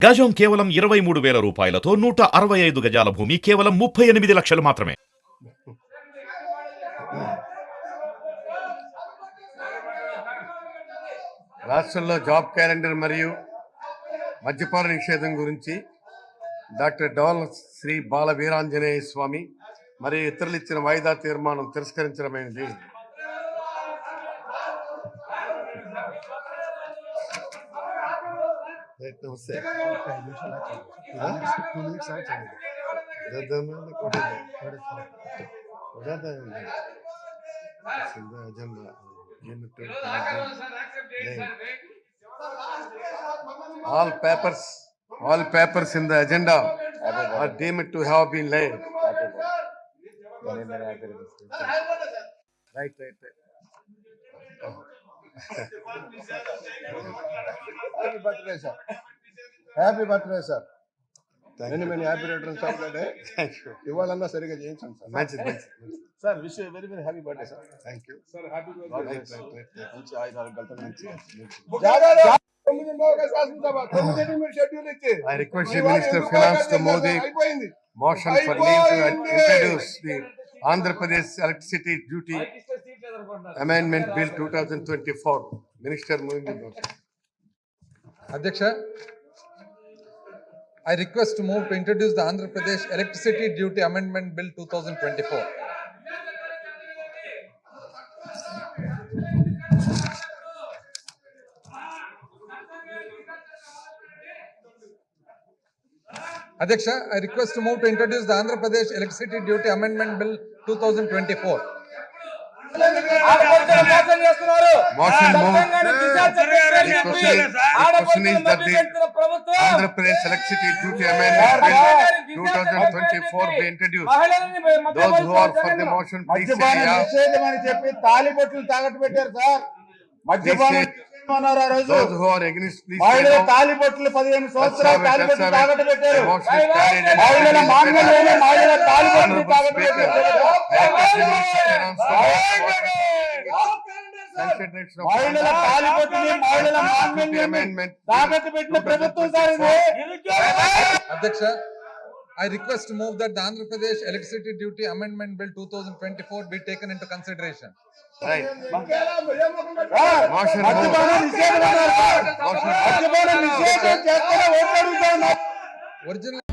గజం కేవలం 23,000 రూపాయలతో 165 గజాల భూమి కేవలం 38 లక్షలు మాత్రమే. రాష్ట్రంలో జాబ్ క్యాలెండర్ మరియు మద్యపాన నిషేధం గురించి డాక్టర్ డోల్ శ్రీ బాల వీరాంజనేయ స్వామి మరియు ఇతరులు ఇచ్చిన వాయిదా తీర్మానం తిరస్కరించడమైనది. All papers in the agenda are deemed to have been laid. Right. Happy birthday, sir. Happy birthday, sir. Many happy returns of the day. Thank you. ఇవాళన్నా సరిగా చేయించండి సార్. మంచిది. Sir wish very happy birthday sir. Thank you. Sir happy birthday. మంచి ఆయురారోగ్యాలతో మంచి I request the Minister of Finance to move the motion for leave to introduce the Andhra Pradesh Electricity Duty Amendment Bill 2024. Minister moving the motion. Adhyaksha, I request to move to introduce the Andhra Pradesh Electricity Duty Amendment Bill 2024. Adhyaksha, I request to move to introduce the Andhra Pradesh Electricity Duty Amendment Bill 2024. Motion moved. The question is that the Andhra Pradesh Electricity Duty Amendment Bill 2024 be introduced. Those who are for the motion, please say yeah. నిషేధమని చెప్పి తాలిబొట్లు తాగట్టు పెట్టారు sir. మద్యపానం అన్నారు ఆ రోజు. Those who are against, please say మహిళల no. తాలిబొట్లు 15 సంవత్సరాలు తాలిబొట్లు తాగట్టు పెట్టారు. The motion is carried and మహిళల మాంగళ్యంలో మహిళల తాలిబొట్లు తాగట్టు పెట్టారు. మహిళల తాలిబొట్టుని మహిళల మాంగళ్యం తాకట్టు పెట్టిన ప్రభుత్వం సార్ ఇది. Adhyaksha, I request to move that the Andhra Pradesh Electricity Duty Amendment Bill 2024 be taken into consideration. Right. మద్యపానం నిషేధం అన్నారు సార్. మద్యపానం నిషేధం చేస్తే ఓట్లు అడుగుతా ఉన్నారు. Originally